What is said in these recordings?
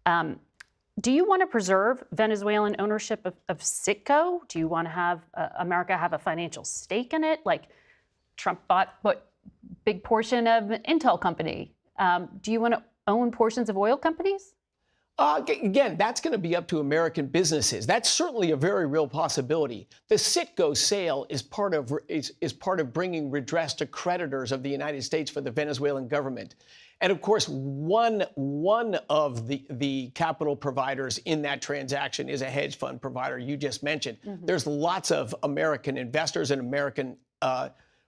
Do you want to preserve Venezuelan ownership of Citgo? Do you want to have America have a financial stake in it? Like Trump bought what big portion of an Intel company. Do you want to own portions of oil companies? Again, that's going to be up to American businesses. That's certainly a very real possibility. The Citgo sale is part of bringing redress to creditors of the United States for the Venezuelan government. And of course, one of the capital providers in that transaction is a hedge fund provider you just mentioned. There's lots of American investors and American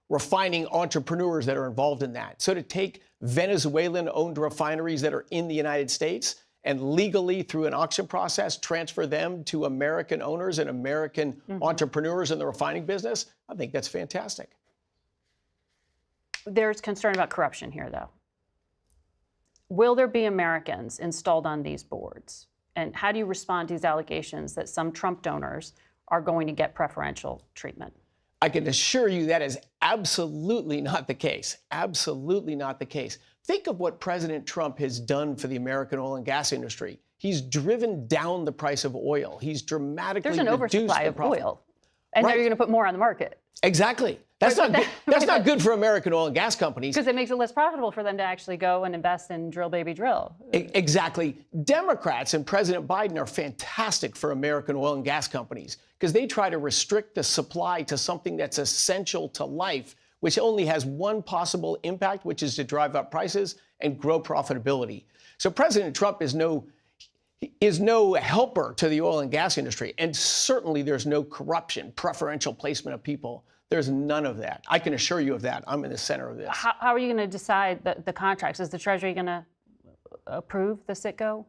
refining entrepreneurs that are involved in that. So to take Venezuelan-owned refineries that are in the United States and legally, through an auction process, transfer them to American owners and American entrepreneurs in the refining business, I think that's fantastic. There's concern about corruption here, though. Will there be Americans installed on these boards? And how do you respond to these allegations that some Trump donors are going to get preferential treatment? I can assure you that is absolutely not the case. Absolutely not the case. Think of what President Trump has done for the American oil and gas industry. He's driven down the price of oil. He's dramatically reduced the profit. There's an oversupply of oil, and now you're going to put more on the market. Exactly. That's not good. That's not good for American oil and gas companies. Because it makes it less profitable for them to actually go and invest in drill, baby, drill. Exactly. Democrats and President Biden are fantastic for American oil and gas companies because they try to restrict the supply to something that's essential to life, which only has one possible impact, which is to drive up prices and grow profitability. So President Trump is no helper to the oil and gas industry. And certainly there's no corruption, preferential placement of people. There's none of that. I can assure you of that. I'm in the center of this. How are you going to decide the contracts? Is the Treasury going to approve the Citgo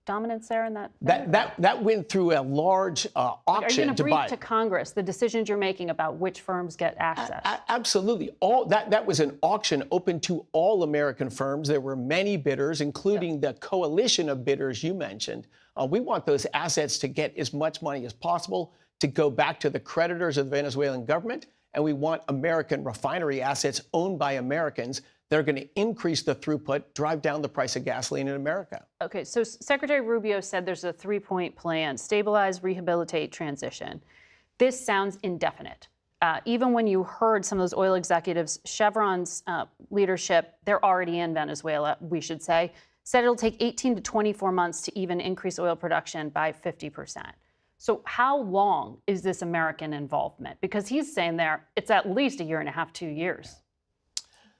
dominance there in that? That went through a large auction to buy. Are you going to brief to Congress the decisions you're making about which firms get access? Absolutely. That was an auction open to all American firms. There were many bidders, including the coalition of bidders you mentioned. We want those assets to get as much money as possible to go back to the creditors of the Venezuelan government. And we want American refinery assets owned by Americans that are going to increase the throughput, drive down the price of gasoline in America. Okay, so Secretary Rubio said there's a 3-point plan: stabilize, rehabilitate, transition. This sounds indefinite. Even when you heard some of those oil executives, Chevron's leadership, they're already in Venezuela, we should say, said it'll take 18 to 24 months to even increase oil production by 50%. So how long is this American involvement? Because he's saying there it's at least a year and a half, 2 years.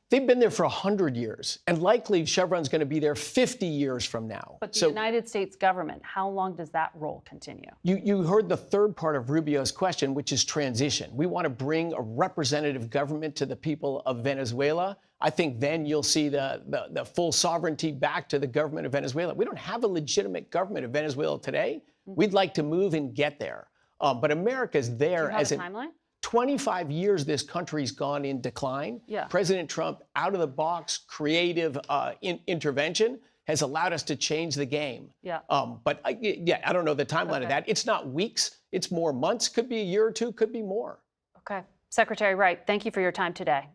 They've been there for 100 years, and likely Chevron's going to be there 50 years from now. But the United States government, how long does that role continue? You heard the third part of Rubio's question, which is transition. We want to bring a representative government to the people of Venezuela. I think then you'll see the full sovereignty back to the government of Venezuela. We don't have a legitimate government of Venezuela today. We'd like to move and get there. But America's there. Do you have a timeline? 25 years this country's gone in decline. Yeah. President Trump, out of the box, creative intervention has allowed us to change the game. Yeah. But I don't know the timeline of that. It's not weeks. It's more months. Could be a year or two. Could be more. Okay. Secretary Wright, thank you for your time today.